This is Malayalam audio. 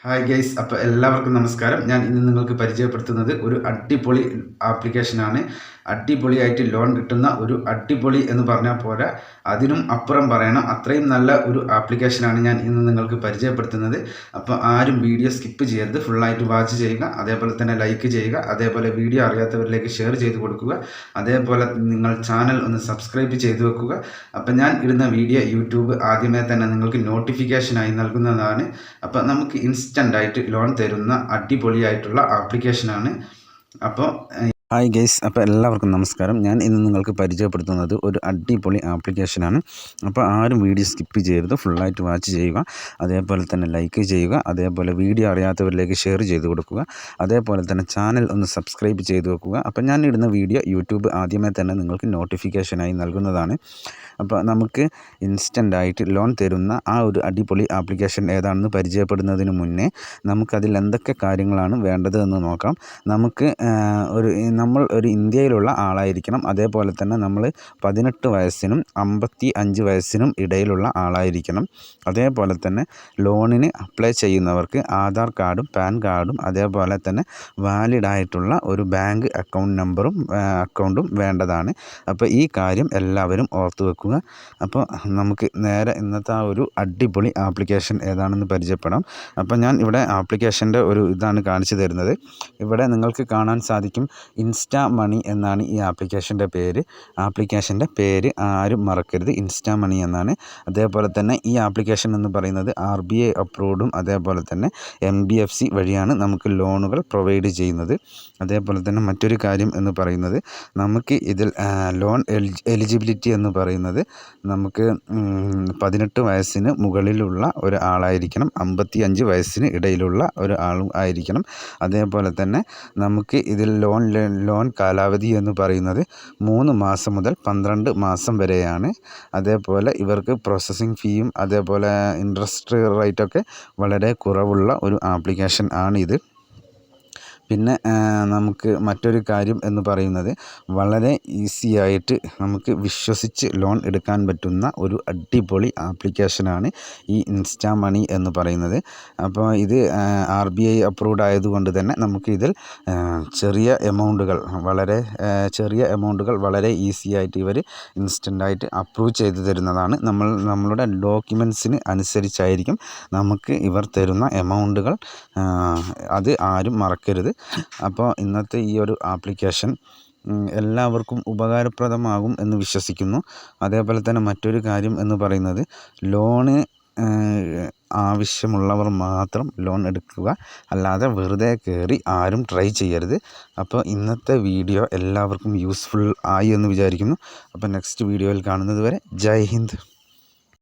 ഹായ് ഗൈസ്, അപ്പോൾ എല്ലാവർക്കും നമസ്കാരം. ഞാൻ ഇന്ന് നിങ്ങൾക്ക് പരിചയപ്പെടുത്തുന്നത് ഒരു അടിപൊളി ആപ്ലിക്കേഷനാണ്. അടിപൊളിയായിട്ട് ലോൺ കിട്ടുന്ന ഒരു അടിപൊളി എന്ന് പറഞ്ഞാൽ പോരാ, അതിനും അപ്പുറം പറയണം, അത്രയും നല്ല ഒരു ആപ്ലിക്കേഷനാണ് ഞാൻ ഇന്ന് നിങ്ങൾക്ക് പരിചയപ്പെടുത്തുന്നത്. അപ്പോൾ ആരും വീഡിയോ സ്കിപ്പ് ചെയ്യരുത്, ഫുള്ളായിട്ട് വാച്ച് ചെയ്യുക, അതേപോലെ തന്നെ ലൈക്ക് ചെയ്യുക, അതേപോലെ വീഡിയോ അറിയാത്തവരിലേക്ക് ഷെയർ ചെയ്ത് കൊടുക്കുക, അതേപോലെ നിങ്ങൾ ചാനൽ ഒന്ന് സബ്സ്ക്രൈബ് ചെയ്ത് വെക്കുക. അപ്പോൾ ഞാൻ ഇടുന്ന വീഡിയോ യൂട്യൂബ് ആദ്യമേ തന്നെ നിങ്ങൾക്ക് നോട്ടിഫിക്കേഷനായി നൽകുന്നതാണ്. അപ്പോൾ നമുക്ക് ഇൻസ്റ്റൻ്റായിട്ട് ലോൺ തരുന്ന അടിപൊളിയായിട്ടുള്ള ആപ്ലിക്കേഷനാണ്. അപ്പോൾ ഹായ് ഗൈസ്, അപ്പോൾ എല്ലാവർക്കും നമസ്കാരം. ഞാൻ ഇന്ന് നിങ്ങൾക്ക് പരിചയപ്പെടുത്തുന്നത് ഒരു അടിപൊളി ആപ്ലിക്കേഷനാണ്. അപ്പോൾ ആരും വീഡിയോ സ്കിപ്പ് ചെയ്യരുത്, ഫുള്ളായിട്ട് വാച്ച് ചെയ്യുക, അതേപോലെ തന്നെ ലൈക്ക് ചെയ്യുക, അതേപോലെ വീഡിയോ അറിയാത്തവരിലേക്ക് ഷെയർ ചെയ്ത് കൊടുക്കുക, അതേപോലെ തന്നെ ചാനൽ ഒന്ന് സബ്സ്ക്രൈബ് ചെയ്ത് വെക്കുക. അപ്പോൾ ഞാൻ ഇടുന്ന വീഡിയോ യൂട്യൂബ് ആദ്യമേ തന്നെ നിങ്ങൾക്ക് നോട്ടിഫിക്കേഷനായി നൽകുന്നതാണ്. അപ്പോൾ നമുക്ക് ഇൻസ്റ്റൻ്റായിട്ട് ലോൺ തരുന്ന ആ ഒരു അടിപൊളി ആപ്ലിക്കേഷൻ ഏതാണെന്ന് പരിചയപ്പെടുന്നതിന് മുന്നേ നമുക്കതിൽ എന്തൊക്കെ കാര്യങ്ങളാണ് വേണ്ടത് എന്ന് നോക്കാം. നമ്മൾ ഒരു ഇന്ത്യയിലുള്ള ആളായിരിക്കണം, അതേപോലെ തന്നെ നമ്മൾ 18 വയസ്സിനും 55 വയസ്സിനും ഇടയിലുള്ള ആളായിരിക്കണം. അതേപോലെ തന്നെ ലോണിന് അപ്ലൈ ചെയ്യുന്നവർക്ക് ആധാർ കാർഡും പാൻ കാർഡും അതേപോലെ തന്നെ വാലിഡായിട്ടുള്ള ഒരു ബാങ്ക് അക്കൗണ്ടും വേണ്ടതാണ്. അപ്പോൾ ഈ കാര്യം എല്ലാവരും ഓർത്തു വെക്കുക. അപ്പോൾ നമുക്ക് നേരെ ഇന്നത്തെ ആ ഒരു അടിപൊളി ആപ്ലിക്കേഷൻ ഏതാണെന്ന് പരിചയപ്പെടാം. അപ്പോൾ ഞാൻ ഇവിടെ ആപ്ലിക്കേഷൻ്റെ ഒരു ഇതാണ് കാണിച്ചു തരുന്നത്. ഇവിടെ നിങ്ങൾക്ക് കാണാൻ സാധിക്കും, ഇൻസ്റ്റാ മണി എന്നാണ് ഈ ആപ്ലിക്കേഷൻ്റെ പേര് ആരും മറക്കരുത്, ഇൻസ്റ്റാ മണി എന്നാണ്. അതേപോലെ തന്നെ ഈ ആപ്ലിക്കേഷൻ എന്ന് പറയുന്നത് RBI അപ്രൂവ്ഡും അതേപോലെ തന്നെ NBFC വഴിയാണ് നമുക്ക് ലോണുകൾ പ്രൊവൈഡ് ചെയ്യുന്നത്. അതേപോലെ തന്നെ മറ്റൊരു കാര്യം എന്ന് പറയുന്നത്, നമുക്ക് ഇതിൽ ലോൺ എലിജിബിലിറ്റി എന്ന് പറയുന്നത് നമുക്ക് 18 വയസ്സിന് മുകളിലുള്ള ഒരാളായിരിക്കണം, 55 വയസ്സിന് ഇടയിലുള്ള ഒരാളും ആയിരിക്കണം. അതേപോലെ തന്നെ നമുക്ക് ഇതിൽ ലോൺ കാലാവധി എന്ന് പറയുന്നത് 3 മാസം മുതൽ 12 മാസം വരെയാണ്. അതേപോലെ ഇവർക്ക് പ്രോസസ്സിംഗ് ഫീയും അതേപോലെ ഇൻട്രസ്റ്റ് റേറ്റൊക്കെ വളരെ കുറവുള്ള ഒരു ആപ്ലിക്കേഷൻ ആണിത്. പിന്നെ നമുക്ക് മറ്റൊരു കാര്യം എന്ന് പറയുന്നത്, വളരെ ഈസിയായിട്ട് നമുക്ക് വിശ്വസിച്ച് ലോൺ എടുക്കാൻ പറ്റുന്ന ഒരു അടിപൊളി ആപ്ലിക്കേഷനാണ് ഈ ഇൻസ്റ്റാ മണി എന്ന് പറയുന്നത്. അപ്പോൾ ഇത് RBI അപ്രൂവ്ഡ് ആയതുകൊണ്ട് തന്നെ നമുക്ക് ഇതിൽ ചെറിയ എമൗണ്ടുകൾ വളരെ ഈസിയായിട്ട് ഇവർ ഇൻസ്റ്റൻ്റായിട്ട് അപ്രൂവ് ചെയ്ത് തരുന്നതാണ്. നമ്മളുടെ ഡോക്യുമെൻറ്റ്സിന് അനുസരിച്ചായിരിക്കും നമുക്ക് ഇവർ തരുന്ന എമൗണ്ടുകൾ, അത് ആരും മറക്കരുത്. അപ്പോൾ ഇന്നത്തെ ഈ ഒരു ആപ്ലിക്കേഷൻ എല്ലാവർക്കും ഉപകാരപ്രദമാകും എന്ന് വിശ്വസിക്കുന്നു. അതേപോലെ തന്നെ മറ്റൊരു കാര്യം എന്ന് പറയുന്നത്, ലോണ് ആവശ്യമുള്ളവർ മാത്രം ലോൺ എടുക്കുക, അല്ലാതെ വെറുതെ കയറി ആരും ട്രൈ ചെയ്യരുത്. അപ്പോൾ ഇന്നത്തെ വീഡിയോ എല്ലാവർക്കും യൂസ്ഫുൾ ആയി എന്ന് വിചാരിക്കുന്നു. അപ്പോൾ നെക്സ്റ്റ് വീഡിയോയിൽ കാണുന്നത് വരെ ജയ് ഹിന്ദ്.